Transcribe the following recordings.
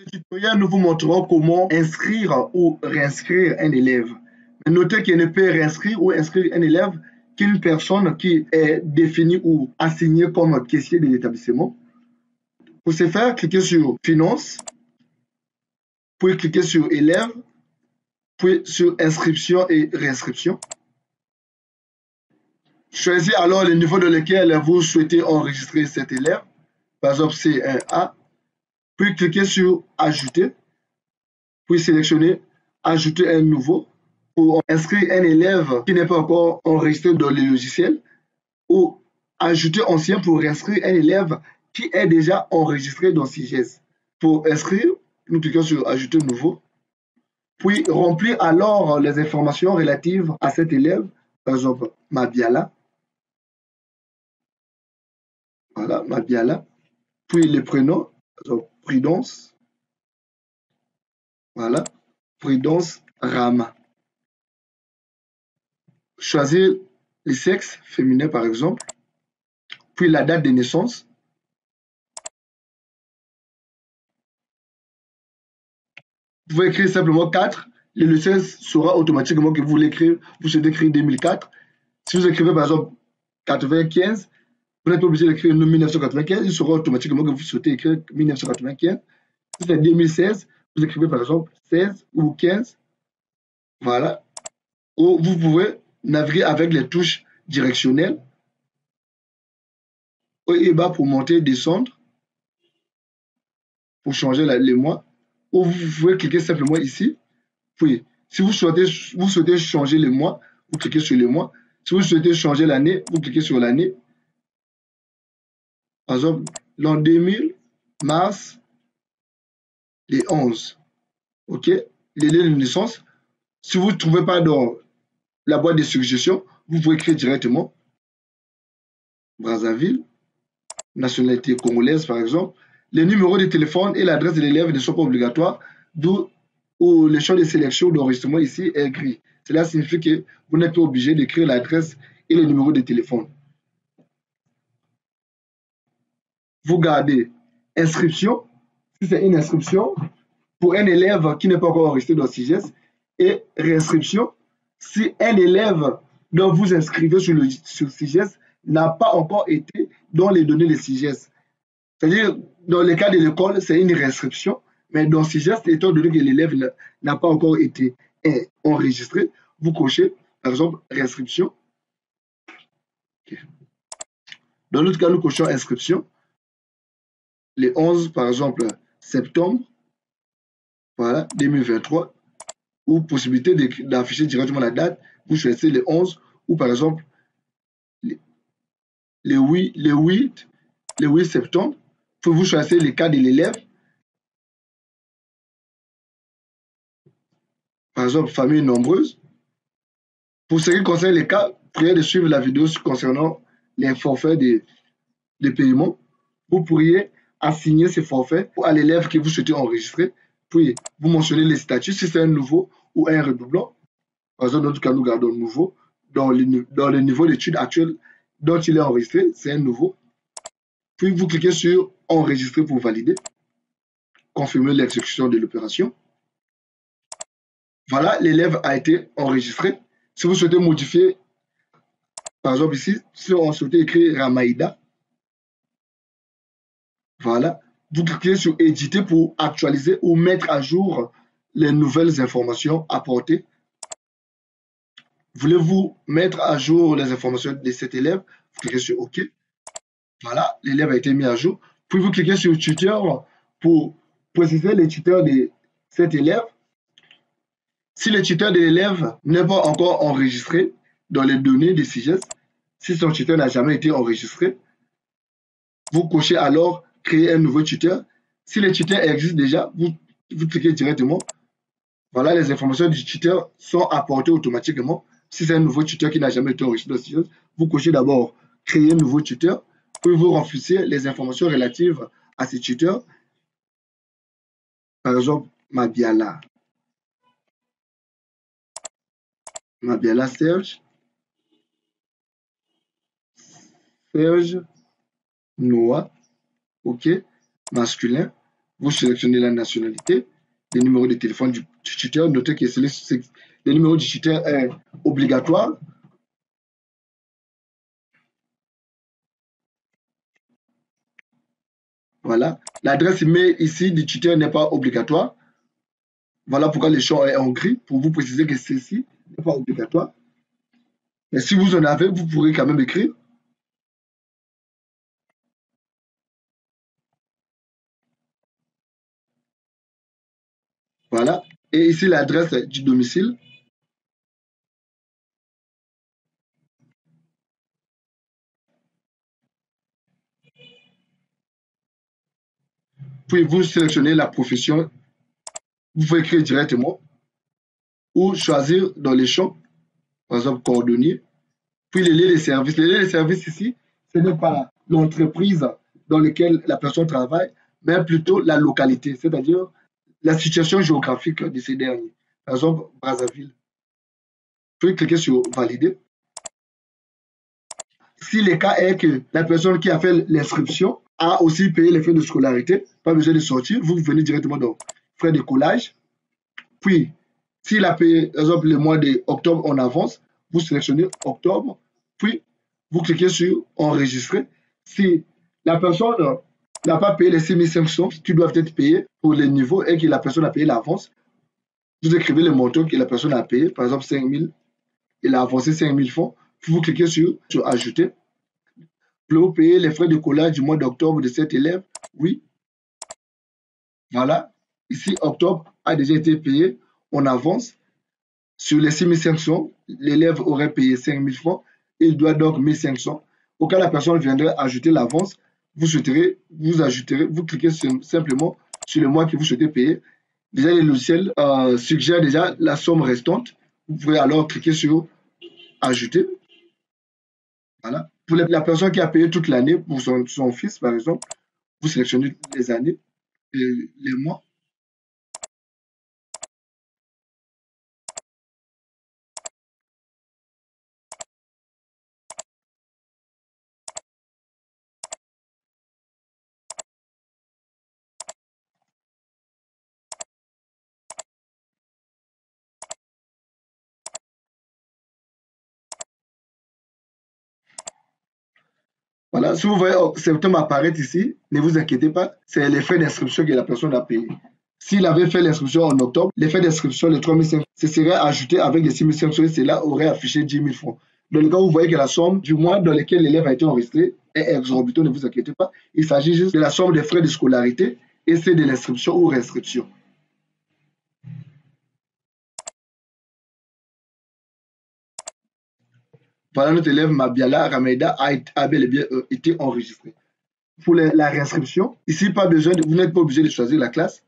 Ce tutoriel, nous vous montrerons comment inscrire ou réinscrire un élève. Mais notez qu'il ne peut réinscrire ou inscrire un élève qu'une personne qui est définie ou assignée comme caissier de l'établissement. Pour ce faire, cliquez sur Finances, puis cliquez sur Élève, puis sur Inscription et Réinscription. Choisissez alors le niveau dans lequel vous souhaitez enregistrer cet élève, par exemple C1A, puis cliquez sur Ajouter, puis sélectionnez Ajouter un nouveau pour inscrire un élève qui n'est pas encore enregistré dans le logiciel ou ajouter ancien pour réinscrire un élève qui est déjà enregistré dans CIGES. Pour inscrire, nous cliquons sur Ajouter nouveau, puis remplir alors les informations relatives à cet élève, par exemple Mabiala. Voilà, Mabiala. Puis les prénoms, par exemple Prudence. Voilà, Prudence Rama. Choisir le sexe féminin par exemple, puis la date de naissance. Vous pouvez écrire simplement 4. Le logiciel saura automatiquement que vous voulez écrire, vous souhaitez écrire 2004. Si vous écrivez par exemple 95, vous n'êtes pas obligé d'écrire 1995, il saura automatiquement que vous souhaitez écrire 1995. Si c'est 2016, vous écrivez par exemple 16 ou 15. Voilà. Ou vous pouvez naviguer avec les touches directionnelles. Haut et bas pour monter et descendre, pour changer les mois. Ou vous pouvez cliquer simplement ici. Puis, si vous souhaitez changer les mois, vous cliquez sur les mois. Si vous souhaitez changer l'année, vous cliquez sur l'année. Par exemple, l'an 2000, mars, les 11. OK? Les lieux de naissance. Si vous ne trouvez pas dans la boîte de suggestions, vous pouvez écrire directement Brazzaville, nationalité congolaise par exemple. Les numéros de téléphone et l'adresse de l'élève ne sont pas obligatoires, d'où le champ de sélection d'enregistrement ici est gris. Cela signifie que vous n'êtes pas obligé d'écrire l'adresse et le numéro de téléphone. Vous gardez inscription, si c'est une inscription, pour un élève qui n'est pas encore enregistré dans CIGES, et réinscription, si un élève dont vous inscrivez sur CIGES n'a pas encore été dans les données de CIGES. C'est-à-dire, dans le cas de l'école, c'est une réinscription, mais dans CIGES, étant donné que l'élève n'a pas encore été enregistré, vous cochez, par exemple, réinscription. Okay. Dans l'autre cas, nous cochons inscription. Les 11, par exemple, septembre, voilà, 2023, ou possibilité d'afficher directement la date, vous choisissez les 11, ou par exemple, le 8 septembre, vous choisissez le cas de l'élève. Par exemple, famille nombreuse. Pour ce qui concerne les cas, priez de suivre la vidéo concernant les forfaits de paiement. Vous pourriez assigner ces forfaits à l'élève que vous souhaitez enregistrer. Puis, vous mentionnez les statuts, si c'est un nouveau ou un redoublant. Par exemple, dans notre cas, nous gardons nouveau. Dans le niveau d'études actuel dont il est enregistré, c'est un nouveau. Puis, vous cliquez sur enregistrer pour valider. Confirmer l'exécution de l'opération. Voilà, l'élève a été enregistré. Si vous souhaitez modifier, par exemple ici, si on souhaitait écrire Ramaïda, voilà, vous cliquez sur éditer pour actualiser ou mettre à jour les nouvelles informations apportées. Voulez-vous mettre à jour les informations de cet élève? Vous cliquez sur OK. Voilà, l'élève a été mis à jour. Puis vous cliquez sur tuteur pour préciser les tuteurs de cet élève. Si le tuteur de l'élève n'est pas encore enregistré dans les données de CIGES, si son tuteur n'a jamais été enregistré, vous cochez alors créer un nouveau tuteur. Si le tuteur existe déjà, vous cliquez directement. Voilà, les informations du tuteur sont apportées automatiquement. Si c'est un nouveau tuteur qui n'a jamais été enregistré dans CIGES, vous cochez d'abord créer un nouveau tuteur, puis vous remplissez les informations relatives à ce tuteur. Par exemple, Mabiala. Mabiala Serge. Serge Noah. OK. Masculin. Vous sélectionnez la nationalité, le numéro de téléphone du tuteur. Notez que le numéro du tuteur est obligatoire. Voilà. L'adresse email ici du tuteur n'est pas obligatoire. Voilà pourquoi le champ est en gris, pour vous préciser que ceci n'est pas obligatoire. Mais si vous en avez, vous pourrez quand même écrire. Voilà. Et ici, l'adresse du domicile. Puis vous sélectionnez la profession. Vous pouvez écrire directement ou choisir dans les champs, par exemple, coordonnées. Puis les liens de service. Les liens de service ici, ce n'est pas l'entreprise dans laquelle la personne travaille, mais plutôt la localité, c'est-à-dire la situation géographique de ces derniers. Par exemple, Brazzaville. Vous pouvez cliquer sur valider. Si le cas est que la personne qui a fait l'inscription a aussi payé les frais de scolarité, pas besoin de sortir, vous venez directement dans frais de collage. Puis, s'il a payé, par exemple, le mois d'octobre en avance, vous sélectionnez octobre, puis vous cliquez sur enregistrer. Si la personne n'a pas payé les 6500 qui doivent être payés pour les niveaux et que la personne a payé l'avance, vous écrivez le montant que la personne a payé, par exemple 5000, il a avancé 5000 francs, puis vous cliquez sur ajouter. Voulez-vous payer les frais de collage du mois d'octobre de cet élève? Oui. Voilà. Ici, octobre a déjà été payé en avance. Sur les 6500, l'élève aurait payé 5000 francs. Il doit donc 1500. Au cas où la personne viendrait ajouter l'avance, vous cliquez simplement sur le mois que vous souhaitez payer. Déjà, le logiciel suggère déjà la somme restante. Vous pouvez alors cliquer sur ajouter. Voilà. Pour la personne qui a payé toute l'année pour son fils, par exemple, vous sélectionnez les années et les mois. Voilà, si vous voyez symptômes apparaître ici, ne vous inquiétez pas, c'est les frais d'inscription que la personne a payé. S'il avait fait l'inscription en octobre, les frais d'inscription, les 3500, ce serait ajouté avec les 6500 et cela aurait affiché 10 000 francs. Dans le cas où vous voyez que la somme du mois dans lequel l'élève a été enregistré est exorbitante, ne vous inquiétez pas. Il s'agit juste de la somme des frais de scolarité et c'est de l'inscription ou réinscription. Voilà, notre élève Mabiala Rameida a bel et bien été enregistré. Pour la réinscription, ici, vous n'êtes pas obligé de choisir la classe.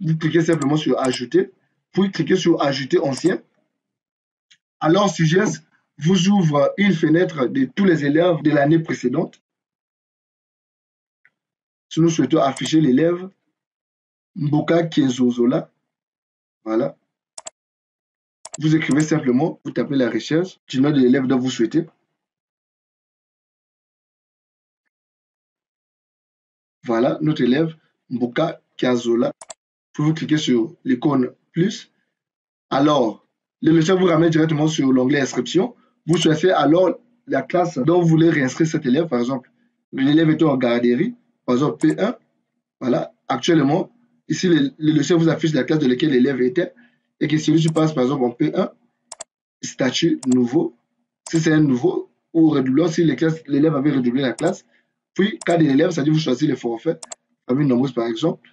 Vous cliquez simplement sur ajouter, puis cliquez sur ajouter ancien. Alors, SUGES vous ouvre une fenêtre de tous les élèves de l'année précédente. Si nous souhaitons afficher l'élève Mboka Kiezozola, voilà. Vous écrivez simplement, vous tapez la recherche du nom de l'élève dont vous souhaitez. Voilà, notre élève Mboka Kiazola. Puis vous cliquez sur l'icône plus. Alors, le logiciel vous ramène directement sur l'onglet inscription. Vous choisissez alors la classe dont vous voulez réinscrire cet élève. Par exemple, l'élève est en garderie, par exemple P1. Voilà, actuellement, ici, le logiciel vous affiche la classe de laquelle l'élève était. Et que si je passe par exemple en P1, statut nouveau, si c'est un nouveau, ou redoublant, si l'élève avait redoublé la classe. Puis, cas de l'élève, c'est-à-dire vous choisissez le forfait, famille nombreuse par exemple.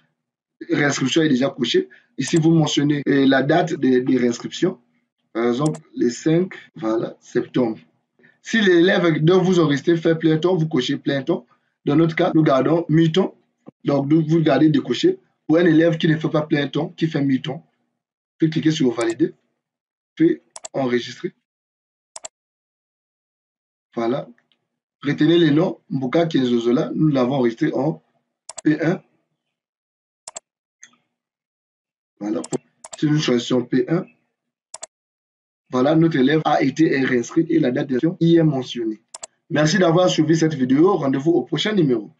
Réinscription est déjà couchée. Ici, vous mentionnez la date de réinscription. Par exemple, le 5 voilà, septembre. Si l'élève dont vous enregistrez fait plein temps, vous cochez plein temps. Dans notre cas, nous gardons mi-temps. Donc, vous gardez de cocher. Pour un élève qui ne fait pas plein temps, qui fait mi-temps, puis cliquez sur valider, puis enregistrer. Voilà. Retenez les noms. Mboka Kiezozola, nous l'avons enregistré en P1. Voilà. Si nous choisissons P1, voilà, notre élève a été réinscrit et la date d'inscription y est mentionnée. Merci d'avoir suivi cette vidéo. Rendez-vous au prochain numéro.